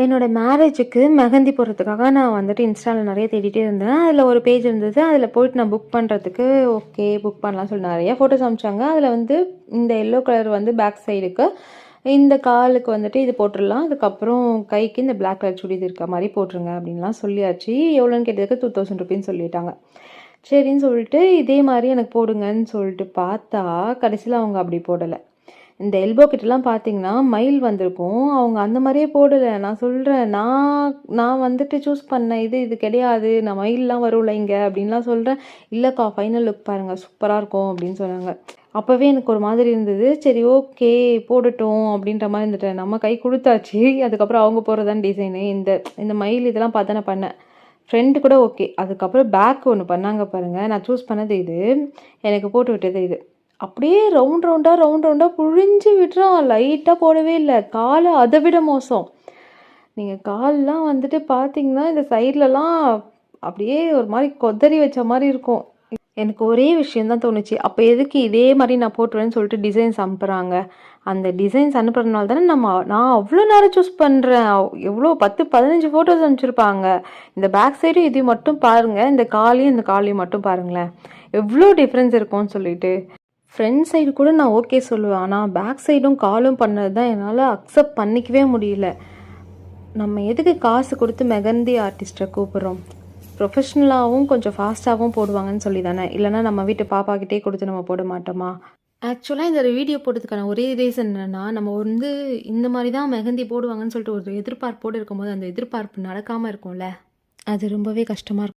என்னோட மேரேஜுக்கு மெஹந்தி போடுறதுக்காக நான் வந்துட்டு இன்ஸ்டாவில் நிறைய தேடிட்டே இருந்தேன். அதில் ஒரு பேஜ் இருந்தது. அதில் போயிட்டு நான் புக் பண்ணுறதுக்கு ஓகே புக் பண்ணலாம்னு சொல்லி நிறைய ஃபோட்டோஸ் அனுப்பிச்சாங்க. அதில் வந்து இந்த எல்லோ கலர் வந்து பேக் சைடுக்கு, இந்த காலுக்கு வந்துட்டு இது போட்டுடலாம். அதுக்கப்புறம் கைக்கு இந்த பிளாக் கலர் சுடிது இருக்க மாதிரி போட்டுருங்க அப்படின்லாம் சொல்லியாச்சு. எவ்வளோன்னு கேட்டதுக்கு 2000 ருபீன்னு சொல்லிட்டாங்க. சரின்னு சொல்லிட்டு இதே மாதிரி எனக்கு போடுங்கன்னு சொல்லிட்டு பார்த்தா கடைசியில் அவங்க அப்படி போடலை. இந்த எல்போ கிட்டலாம் பார்த்தீங்கன்னா மயில் வந்திருக்கும். அவங்க அந்த மாதிரியே போடலை. நான் சொல்கிறேன், நான் வந்துட்டு சூஸ் பண்ணேன், இது கிடையாது, நான் மயிலெலாம் வரும்ல இங்கே அப்படின்லாம் சொல்கிறேன். இல்லைக்கா ஃபைனல் லுக் பாருங்கள் சூப்பராக இருக்கும் அப்படின்னு சொன்னாங்க. அப்போவே எனக்கு ஒரு மாதிரி இருந்தது. சரி ஓகே போடட்டும் அப்படின்ற மாதிரி இருந்துட்டேன். நம்ம கை கொடுத்தாச்சு. அதுக்கப்புறம் அவங்க போடுறதான் டிசைனு. இந்த மயில் இதெல்லாம் பார்த்து நான் பண்ணேன். ஃப்ரெண்டு கூட ஓகே. அதுக்கப்புறம் பேக் ஒன்று பண்ணாங்க பாருங்கள். நான் சூஸ் பண்ணது இது, எனக்கு போட்டு விட்டது இது. அப்படியே ரவுண்ட் ரவுண்டாக புழிஞ்சு விட்டுறான். லைட்டாக போடவே இல்லை. காலை அதை விட மோசம். நீங்கள் கால்லாம் வந்துட்டு பார்த்தீங்கன்னா இந்த சைட்லலாம் அப்படியே ஒரு மாதிரி கொதறி வச்ச மாதிரி இருக்கும். எனக்கு ஒரே விஷயந்தான் தோணுச்சு, அப்போ எதுக்கு இதே மாதிரி நான் போட்டுருவேன்னு சொல்லிட்டு டிசைன்ஸ் அனுப்புகிறாங்க. அந்த டிசைன்ஸ் அனுப்புறதுனால தானே நான் அவ்வளோ நேரம் சூஸ் பண்ணுறேன். எவ்வளோ 10-15 ஃபோட்டோஸ் அனுப்பிச்சிருப்பாங்க. இந்த பேக் சைடும் இது மட்டும் பாருங்கள், இந்த காலையும் மட்டும் பாருங்களேன், எவ்வளோ டிஃப்ரென்ஸ் இருக்கும்னு சொல்லிட்டு. ஃப்ரண்ட் சைடு கூட நான் ஓகே சொல்லுவேன். ஆனால் பேக் சைடும் காலும் பண்ணது தான் என்னால் அக்செப்ட் பண்ணிக்கவே முடியல. நம்ம எதுக்கு காசு கொடுத்து மெஹந்தி ஆர்டிஸ்ட்டை கூப்பிட்றோம்? ப்ரொஃபஷ்னலாகவும் கொஞ்சம் ஃபாஸ்ட்டாகவும் போடுவாங்கன்னு சொல்லி தானே. இல்லைனா நம்ம வீட்டு பாப்பாக்கிட்டே கொடுத்து நம்ம போட மாட்டோமா? ஆக்சுவலாக இந்த வீடியோ போடுறதுக்கான ஒரே ரீசன் என்னென்னா, நம்ம வந்து இந்த மாதிரி தான் மெஹந்தி போடுவாங்கன்னு சொல்லிட்டு ஒரு எதிர்பார்ப்போடு இருக்கும்போது அந்த எதிர்பார்ப்பு நடக்காமல் இருக்கும்ல, அது ரொம்பவே கஷ்டமாக இருக்கும்.